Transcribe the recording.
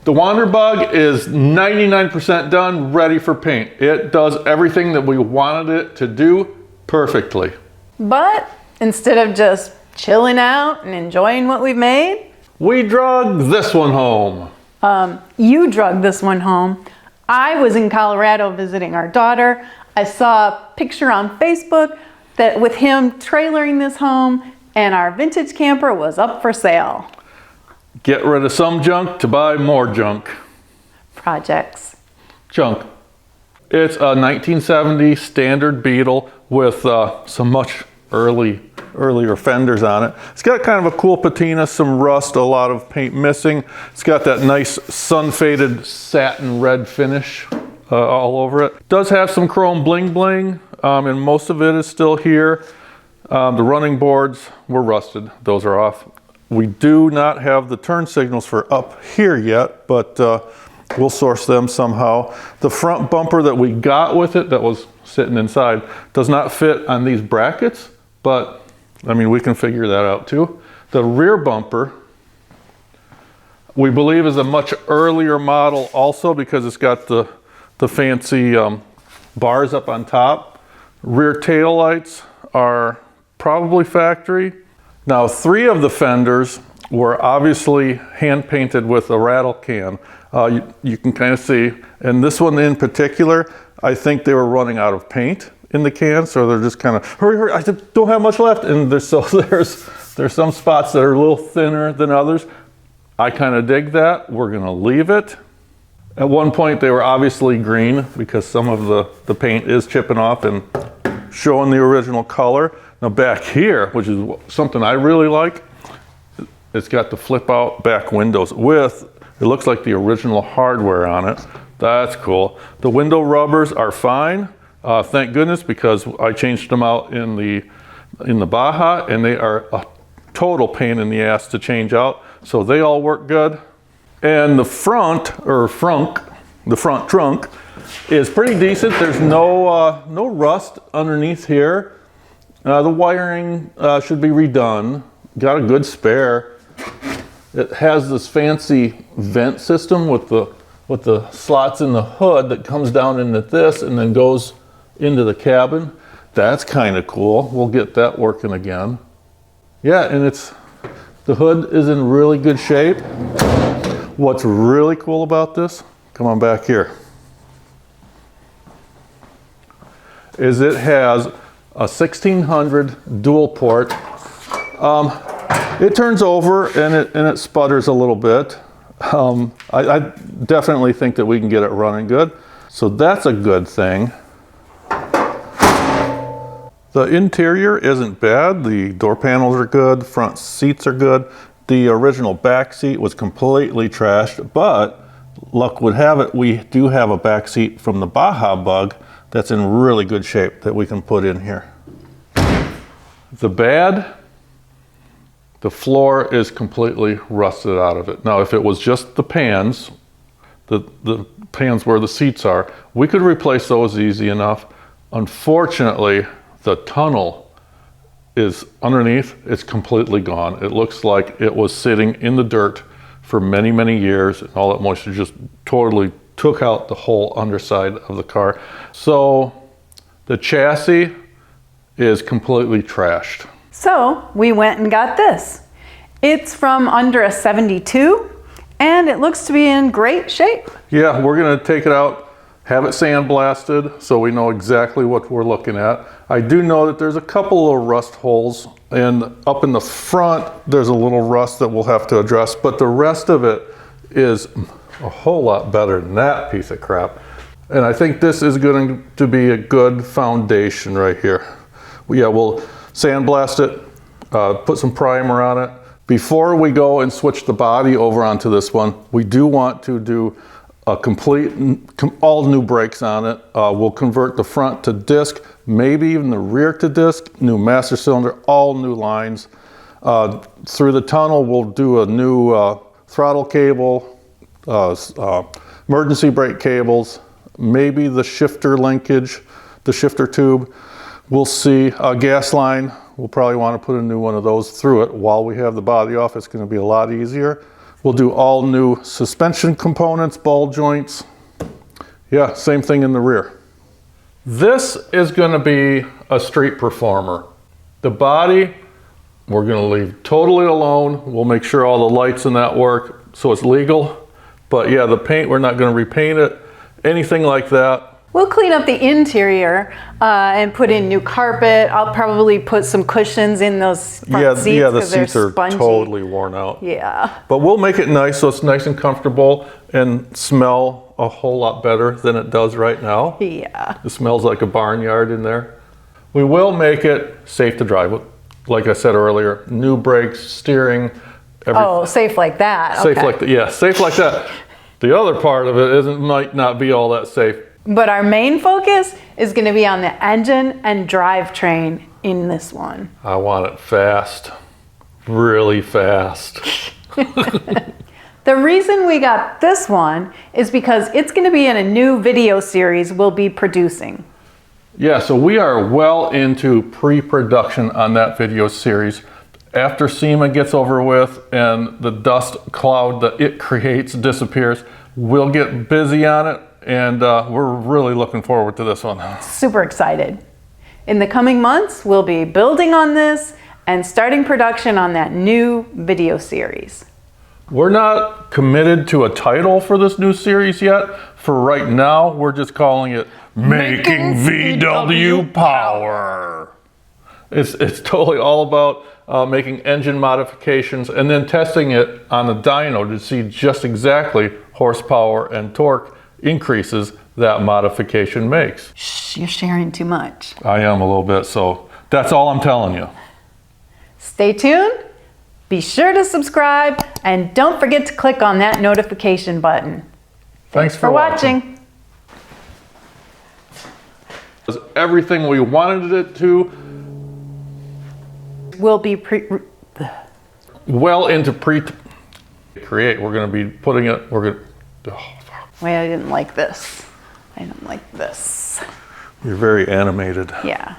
The Wanderbug is 99% done, ready for paint. It does everything that we wanted it to do perfectly. But instead of just chilling out and enjoying what we've made, we drug this one home. You drug this one home. I was in Colorado visiting our daughter. I saw a picture on Facebook that with him trailering this home, and our vintage camper was up for sale. Get rid of some junk to buy more junk. Projects. Junk. It's a 1970 standard Beetle with some much earlier fenders on it. It's got kind of a cool patina, some rust, a lot of paint missing. It's got that nice sun-faded satin red finish all over it. Does have some chrome bling bling, and most of it is still here. The running boards were rusted. Those are off. We do not have the turn signals for up here yet, but we'll source them somehow. The front bumper that we got with it that was sitting inside does not fit on these brackets, but I mean, we can figure that out too. The rear bumper, we believe, is a much earlier model also because it's got the fancy bars up on top. Rear tail lights are probably factory. Now, 3 of the fenders were obviously hand painted with a rattle can. You can kind of see, and this one in particular, I think they were running out of paint in the can, so they're just kind of, hurry, I don't have much left. And there's some spots that are a little thinner than others. I kind of dig that. We're gonna leave it. At one point, they were obviously green because some of the paint is chipping off and showing the original color. Now back here, which is something I really like, it's got the flip out back windows with, it looks like the original hardware on it. That's cool. The window rubbers are fine. Thank goodness, because I changed them out in the Baja, and they are a total pain in the ass to change out. So they all work good. And the front trunk is pretty decent. There's no rust underneath here. The wiring should be redone. Got a good spare. It has this fancy vent system with the slots in the hood that comes down into this and then goes into the cabin. That's kind of cool. We'll get that working again. Yeah, and the hood is in really good shape. What's really cool about this, come on back here, is it has a 1600 dual port. It turns over and it sputters a little bit. I definitely think that we can get it running good. So that's a good thing. The interior isn't bad. The door panels are good. Front seats are good. The original back seat was completely trashed, but luck would have it, we do have a back seat from the Baja Bug that's in really good shape that we can put in here. The bad, the floor is completely rusted out of it. Now, if it was just the pans, the pans where the seats are, we could replace those easy enough. Unfortunately, the tunnel is underneath, it's completely gone. It looks like it was sitting in the dirt for many, many years, and all that moisture just totally took out the whole underside of the car. So the chassis is completely trashed. So we went and got this. It's from under a 72, and it looks to be in great shape. Yeah, we're gonna take it out, have it sandblasted so we know exactly what we're looking at. I do know that there's a couple of rust holes, and up in the front there's a little rust that we'll have to address, but the rest of it is a whole lot better than that piece of crap. And I think this is going to be a good foundation right here. Yeah, we'll sandblast it, put some primer on it. Before we go and switch the body over onto this one, we do want to do a complete, all new brakes on it. We'll convert the front to disc, maybe even the rear to disc, new master cylinder, all new lines. Through the tunnel, we'll do a new throttle cable, emergency brake cables, maybe the shifter linkage, the shifter tube. We'll see. A gas line, we'll probably want to put a new one of those through it while we have the body off. It's going to be a lot easier. We'll do all new suspension components, ball joints. Yeah, same thing in the rear. This is gonna be a street performer. The body, we're gonna leave totally alone. We'll make sure all the lights and that work so it's legal. But yeah, the paint, we're not gonna repaint it, anything like that. We'll clean up the interior and put in new carpet. I'll probably put some cushions in those front seats. Yeah, the 'cause they're seats are spongy. totally worn out. Yeah. But we'll make it nice so it's nice and comfortable and smell a whole lot better than it does right now. Yeah. It smells like a barnyard in there. We will make it safe to drive. Like I said earlier, new brakes, steering, everything. Oh, safe like that. Safe Okay. like that, yeah, safe like that. The other part of it might not be all that safe. But our main focus is going to be on the engine and drivetrain in this one. I want it fast, really fast. The reason we got this one is because it's going to be in a new video series we'll be producing. Yeah, so we are well into pre-production on that video series. After SEMA gets over with and the dust cloud that it creates disappears, we'll get busy on it, and we're really looking forward to this one. Super excited. In the coming months, we'll be building on this and starting production on that new video series. We're not committed to a title for this new series yet. For right now, we're just calling it Making VW Power. It's totally all about making engine modifications and then testing it on the dyno to see just exactly horsepower and torque increases that modification makes. Shh, you're sharing too much. I am a little bit, so that's all I'm telling you. Stay tuned, be sure to subscribe, and don't forget to click on that notification button. Thanks for watching. Does everything we wanted it to. We'll be Well into create. We're going to be putting it. Wait, I didn't like this. I don't like this. You're very animated. Yeah.